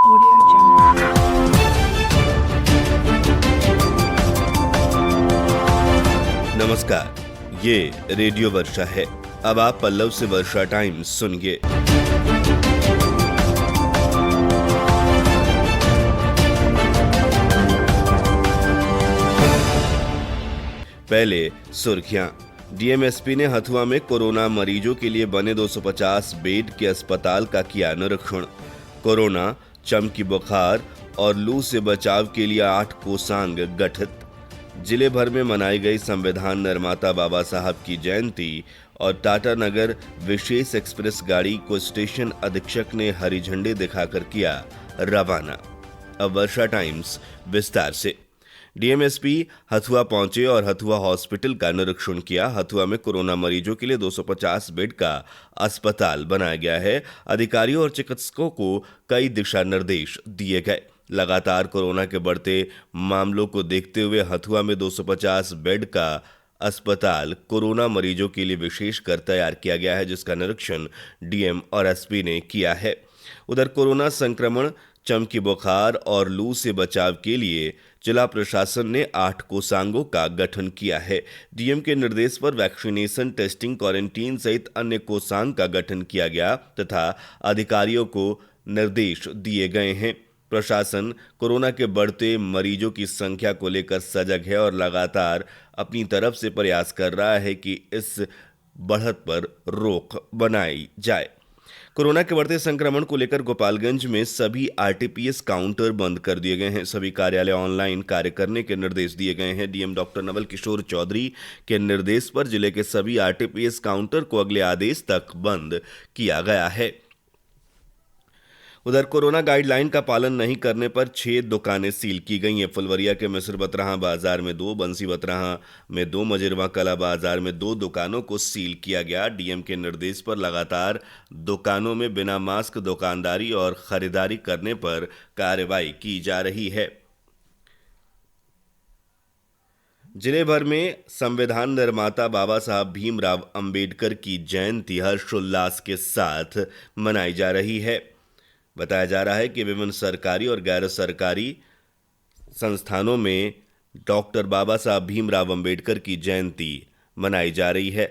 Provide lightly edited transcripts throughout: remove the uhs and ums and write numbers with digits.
Audio Jungle. नमस्कार, ये radio वर्षा है। अब आप पल्लव से वर्षा टाइम्स सुनिए। पहले सुर्खियां। डीएमएसपी ने हथुआ में कोरोना मरीजों के लिए बने 250 बेड के अस्पताल का किया निरीक्षण। कोरोना, चमकी बुखार और लू से बचाव के लिए 8 कोषांग गठित। जिले भर में मनाई गई संविधान निर्माता बाबा साहब की जयंती और टाटा नगर विशेष एक्सप्रेस गाड़ी को स्टेशन अधीक्षक ने हरी झंडी दिखाकर किया रवाना। अब वर्षा टाइम्स विस्तार से। डीएमएसपी हथुआ पहुंचे और हथुआ हॉस्पिटल का निरीक्षण किया। हथुआ में कोरोना मरीजों के लिए 250 बेड का अस्पताल बनाया गया है। अधिकारियों और चिकित्सकों को कई दिशा निर्देश दिए गए। लगातार कोरोना के बढ़ते मामलों को देखते हुए हथुआ में 250 बेड का अस्पताल कोरोना मरीजों के लिए विशेष कर तैयार किया गया है, जिसका निरीक्षण डीएम और एसपी ने किया है। उधर कोरोना संक्रमण, चमकी बुखार और लू से बचाव के लिए जिला प्रशासन ने 8 कोषांगों का गठन किया है। डीएम के निर्देश पर वैक्सीनेशन, टेस्टिंग, क्वारंटीन सहित अन्य कोषांग का गठन किया गया तथा अधिकारियों को निर्देश दिए गए हैं। प्रशासन कोरोना के बढ़ते मरीजों की संख्या को लेकर सजग है और लगातार अपनी तरफ से प्रयास कर रहा है कि इस बढ़त पर रोक बनाई जाए। कोरोना के बढ़ते संक्रमण को लेकर गोपालगंज में सभी आरटीपीएस काउंटर बंद कर दिए गए हैं। सभी कार्यालय ऑनलाइन कार्य करने के निर्देश दिए गए हैं। डीएम डॉक्टर नवल किशोर चौधरी के निर्देश पर जिले के सभी आरटीपीएस काउंटर को अगले आदेश तक बंद किया गया है। उधर कोरोना गाइडलाइन का पालन नहीं करने पर 6 दुकानें सील की गई हैं। फुलवरिया के मिस्र बतराहा बाजार में 2, बंसी बतराहा में 2, मजिरवा कला बाजार में 2 दुकानों को सील किया गया। डीएम के निर्देश पर लगातार दुकानों में बिना मास्क दुकानदारी और खरीदारी करने पर कार्रवाई की जा रही है। जिले भर में संविधान निर्माता बाबा साहब भीमराव अंबेडकर की जयंती हर्षोल्लास के साथ मनाई जा रही है। बताया जा रहा है कि विभिन्न सरकारी और गैर सरकारी संस्थानों में डॉक्टर बाबा साहब भीमराव अंबेडकर की जयंती मनाई जा रही है।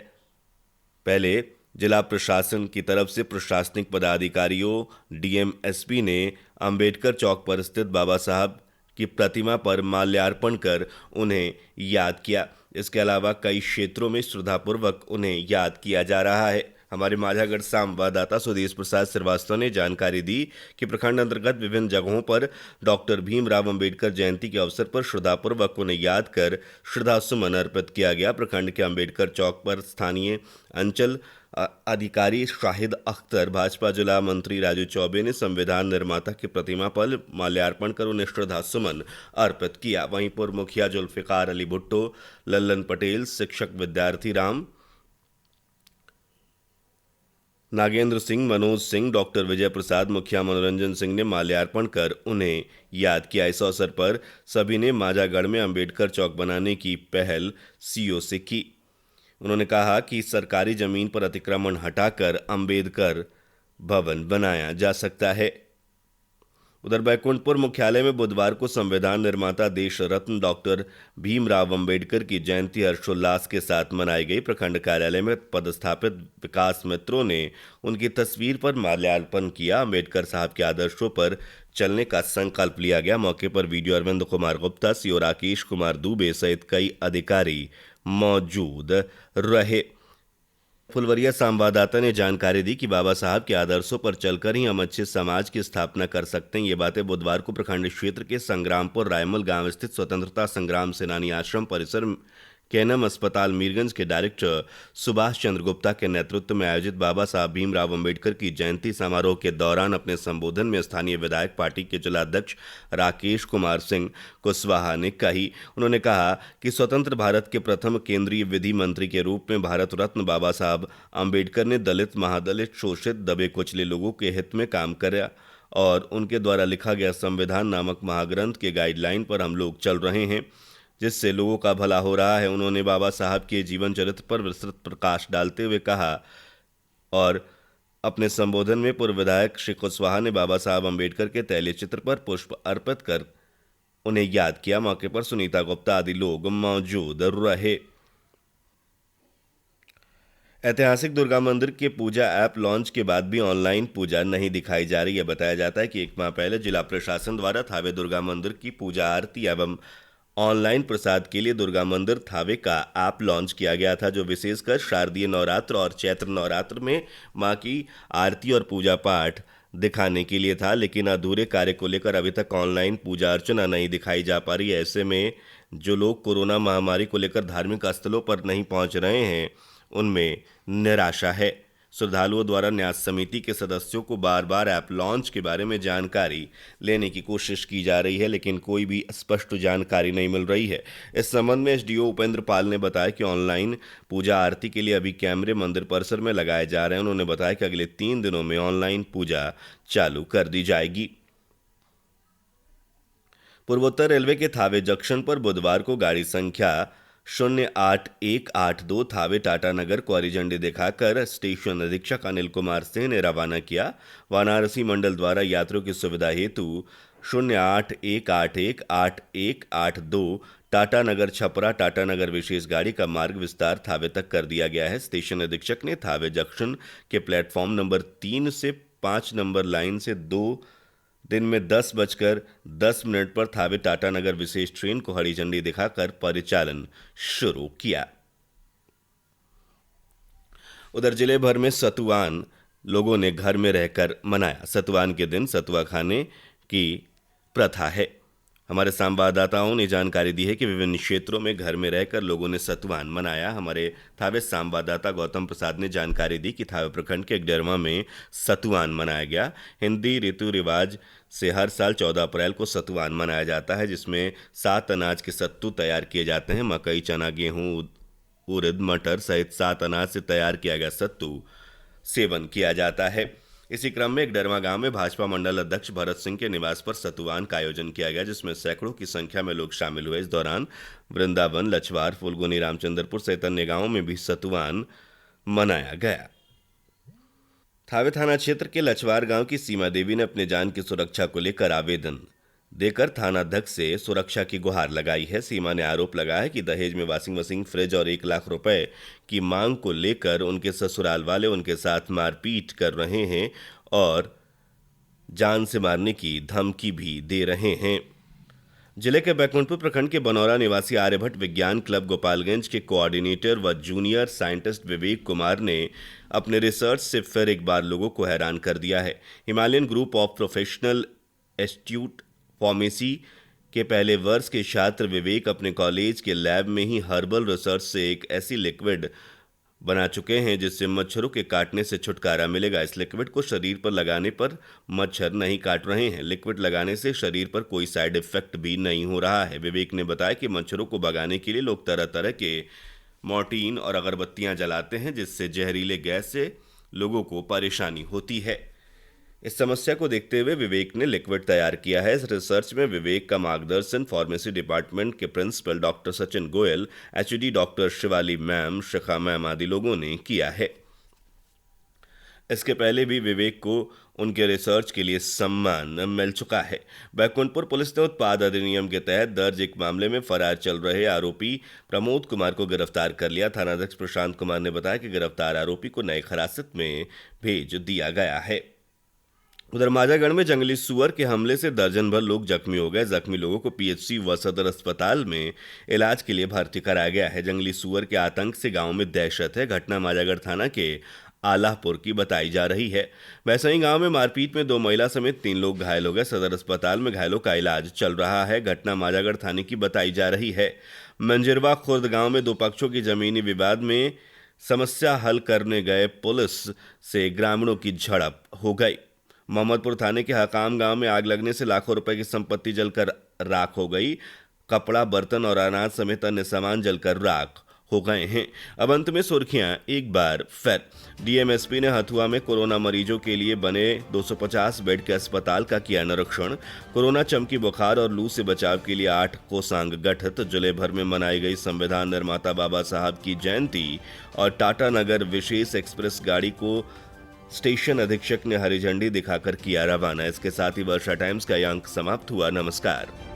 पहले जिला प्रशासन की तरफ से प्रशासनिक पदाधिकारियों, डीएम, एसपी ने अंबेडकर चौक पर स्थित बाबा साहब की प्रतिमा पर माल्यार्पण कर उन्हें याद किया। इसके अलावा कई क्षेत्रों में श्रद्धापूर्वक उन्हें याद किया जा रहा है। हमारे माझागढ़ संवाददाता सुदेश प्रसाद श्रीवास्तव ने जानकारी दी कि प्रखंड अंतर्गत विभिन्न जगहों पर डॉक्टर भीमराव अंबेडकर जयंती के अवसर पर श्रद्धापूर्वक उन्हें याद कर श्रद्धासुमन अर्पित किया गया। प्रखंड के अंबेडकर चौक पर स्थानीय अंचल अधिकारी शाहिद अख्तर, भाजपा जिला मंत्री राजू चौबे ने संविधान निर्माता की प्रतिमा पर माल्यार्पण कर उन्हें श्रद्धासुमन अर्पित किया। वहीं पूर्व मुखिया जुल्फिकार अली भुट्टो, लल्लन पटेल, शिक्षक विद्यार्थी राम, नागेंद्र सिंह, मनोज सिंह, डॉक्टर विजय प्रसाद, मुखिया मनोरंजन सिंह ने माल्यार्पण कर उन्हें याद किया। इस अवसर पर सभी ने माझागढ़ में अंबेडकर चौक बनाने की पहल सीओ से की। उन्होंने कहा कि सरकारी जमीन पर अतिक्रमण हटाकर अंबेडकर भवन बनाया जा सकता है। उधर बैकुंठपुर मुख्यालय में बुधवार को संविधान निर्माता देश रत्न डॉक्टर भीमराव अंबेडकर की जयंती हर्षोल्लास के साथ मनाई गई। प्रखंड कार्यालय में पदस्थापित विकास मित्रों ने उनकी तस्वीर पर माल्यार्पण किया। अंबेडकर साहब के आदर्शों पर चलने का संकल्प लिया गया। मौके पर वीडियो अरविंद कुमार गुप्ता, सीओ राकेश कुमार दुबे सहित कई अधिकारी मौजूद रहे। फुलवरिया संवाददाता ने जानकारी दी कि बाबा साहब के आदर्शों पर चलकर ही हम अच्छे समाज की स्थापना कर सकते हैं। ये बातें बुधवार को प्रखंड क्षेत्र के संग्रामपुर रायमल गांव स्थित स्वतंत्रता संग्राम सेनानी आश्रम परिसर केनम अस्पताल मीरगंज के डायरेक्टर सुभाष चंद्र गुप्ता के नेतृत्व में आयोजित बाबा साहब भीमराव अंबेडकर की जयंती समारोह के दौरान अपने संबोधन में स्थानीय विधायक पार्टी के जिलाध्यक्ष राकेश कुमार सिंह कुशवाहा ने कही। उन्होंने कहा कि स्वतंत्र भारत के प्रथम केंद्रीय विधि मंत्री के रूप में भारत रत्न बाबा साहब अंबेडकर ने दलित, महादलित, शोषित, दबे कुचले लोगों के हित में काम किया और उनके द्वारा लिखा गया संविधान नामक महाग्रंथ के गाइडलाइन पर हम लोग चल रहे हैं, जिससे लोगों का भला हो रहा है। उन्होंने बाबा साहब के जीवन चरित्र पर विस्तृत प्रकाश डालते हुए कहा और अपने संबोधन में पूर्व विधायक श्री कुशवाहा ने बाबा साहब अम्बेडकर के तैलीय चित्र पर पुष्प अर्पित कर उन्हें याद किया। मौके पर सुनीता गुप्ता आदि लोग मौजूद रहे। ऐतिहासिक दुर्गा मंदिर के पूजा ऐप लॉन्च के बाद भी ऑनलाइन पूजा नहीं दिखाई जा रही है। बताया जाता है कि एक माह पहले जिला प्रशासन द्वारा थावे दुर्गा मंदिर की पूजा आरती एवं ऑनलाइन प्रसाद के लिए दुर्गा मंदिर थावे का ऐप लॉन्च किया गया था, जो विशेषकर शारदीय नवरात्र और चैत्र नवरात्र में मां की आरती और पूजा पाठ दिखाने के लिए था। लेकिन अधूरे कार्य को लेकर अभी तक ऑनलाइन पूजा अर्चना नहीं दिखाई जा पा रही है। ऐसे में जो लोग कोरोना महामारी को लेकर धार्मिक स्थलों पर नहीं पहुंच रहे हैं, उनमें निराशा है। श्रद्धालुओं द्वारा न्यास समिति के सदस्यों को बार बार ऐप लॉन्च के बारे में जानकारी लेने की कोशिश की जा रही है, लेकिन कोई भी स्पष्ट जानकारी नहीं मिल रही है। इस संबंध में एसडीओ उपेंद्र पाल ने बताया कि ऑनलाइन पूजा आरती के लिए अभी कैमरे मंदिर परिसर में लगाए जा रहे हैं। उन्होंने बताया कि अगले 3 दिनों में ऑनलाइन पूजा चालू कर दी जाएगी। पूर्वोत्तर रेलवे के थावे जंक्शन पर बुधवार को गाड़ी संख्या 08182 थावे टाटानगर को हरी झंडी दिखाकर स्टेशन अधीक्षक अनिल कुमार सिंह ने रवाना किया। वाराणसी मंडल द्वारा यात्रियों की सुविधा हेतु 081818182 टाटानगर छपरा टाटानगर विशेष गाड़ी का मार्ग विस्तार थावे तक कर दिया गया है। स्टेशन अधीक्षक ने थावे जंक्शन के प्लेटफॉर्म नंबर 3 से 5 नंबर लाइन से 2 दिन में 10:10 पर थावे टाटानगर विशेष ट्रेन को हरी झंडी दिखाकर परिचालन शुरू किया। उधर जिले भर में सतुआन लोगों ने घर में रहकर मनाया। सतुआन के दिन सतुआ खाने की प्रथा है। हमारे संवाददाताओं ने जानकारी दी है कि विभिन्न क्षेत्रों में घर में रहकर लोगों ने सतुआन मनाया। हमारे थावे संवाददाता गौतम प्रसाद ने जानकारी दी कि थावे प्रखंड के एकडेरवा में सतुआन मनाया गया। हिंदी ऋतु रिवाज से हर साल 14 अप्रैल को सतुआन मनाया जाता है, जिसमें 7 अनाज के सत्तू तैयार किए जाते हैं। मकई, चना, गेहूं, उड़द, मटर सहित 7 अनाज से तैयार किया गया सत्तू सेवन किया जाता है। इसी क्रम में एकडेरवा गांव में भाजपा मंडल अध्यक्ष भरत सिंह के निवास पर सतुआन का आयोजन किया गया, जिसमें सैकड़ों की संख्या में लोग शामिल हुए। इस दौरान वृंदावन, लछवार, फुलगुनी, रामचंद्रपुर सहित अन्य गांवों में भी सतुआन मनाया गया। थावे थाना क्षेत्र के लछवार गांव की सीमा देवी ने अपने जान की सुरक्षा को लेकर आवेदन देकर थानाध्यक्ष से सुरक्षा की गुहार लगाई है। सीमा ने आरोप लगाया है कि दहेज में वॉशिंग मशीन, फ्रिज और 1 लाख रुपए की मांग को लेकर उनके ससुराल वाले उनके साथ मारपीट कर रहे हैं और जान से मारने की धमकी भी दे रहे हैं। जिले के बैकुंठपुर प्रखंड के बनौरा निवासी आर्यभट्ट विज्ञान क्लब गोपालगंज के कोऑर्डिनेटर व जूनियर साइंटिस्ट विवेक कुमार ने अपने रिसर्च से फिर एक बार लोगों को हैरान कर दिया है। Himalayan group of professional institute pharmacy के पहले वर्ष के छात्र विवेक अपने कॉलेज के लैब में ही हर्बल रिसर्च से एक ऐसी लिक्विड बना चुके हैं जिससे मच्छरों के काटने से छुटकारा मिलेगा। इस लिक्विड को शरीर पर लगाने पर मच्छर नहीं काट रहे हैं। लिक्विड लगाने से शरीर पर कोई साइड इफेक्ट भी नहीं हो रहा है। विवेक ने बताया कि मच्छरों को भगाने के लिए लोग तरह तरह के मोर्टीन और अगरबत्तियां जलाते हैं, जिससे जहरीले गैस से लोगों को परेशानी होती है। इस समस्या को देखते हुए विवेक ने लिक्विड तैयार किया है। इस रिसर्च में विवेक का मार्गदर्शन फार्मेसी डिपार्टमेंट के principal doctor Sachin Goyal, HD doctor Shivali ma'am, Shikha ma'am आदि लोगों ने किया है। इसके पहले भी विवेक को उनके रिसर्च के लिए सम्मान मिल चुका है। बैकुंठपुर पुलिस ने उत्पाद अधिनियम के तहत दर्ज एक मामले में फरार चल रहे आरोपी प्रमोद कुमार को गिरफ्तार कर लिया। थानाध्यक्ष प्रशांत कुमार ने बताया कि गिरफ्तार आरोपी को नए हिरासत में भेज दिया गया है। उधर माजागढ़ में जंगली सुअर के हमले से दर्जन भर लोग जख्मी हो गए। जख्मी लोगों को पीएचसी व सदर अस्पताल में इलाज के लिए भर्ती कराया गया है। जंगली सुअर के आतंक से गांव में दहशत है। घटना माजागढ़ थाना के आलापुर की बताई जा रही है। वैसे ही गांव में मारपीट में 2 महिला समेत 3 लोग घायल हो गए। सदर अस्पताल में घायलों का इलाज चल रहा है। घटना माजागढ़ थाने की बताई जा रही है। मंजिरवा खुर्द गांव में 2 पक्षों की जमीनी विवाद में समस्या हल करने गए पुलिस से ग्रामीणों की झड़प हो गई। मोहम्मदपुर थाने के हकाम गांव में आग लगने से लाखों रुपए की संपत्ति जलकर राख हो गई। कपड़ा, बर्तन और अनाज समेत अन्य सामान जलकर राख हो गए हैं। अब अंत में सुर्खियां एक बार फिर। डीएमएसपी ने हथुआ में कोरोना मरीजों के लिए बने 250 बेड के अस्पताल का किया निरीक्षण। कोरोना, चमकी बुखार और लू से बचाव के लिए 8 कोषांग गठित। जिले भर में मनाई गई संविधान निर्माता बाबा साहब की जयंती और टाटानगर विशेष एक्सप्रेस गाड़ी को स्टेशन अधीक्षक ने हरी झंडी दिखाकर किया रवाना। इसके साथ ही वर्षा टाइम्स का यह अंक समाप्त हुआ। नमस्कार।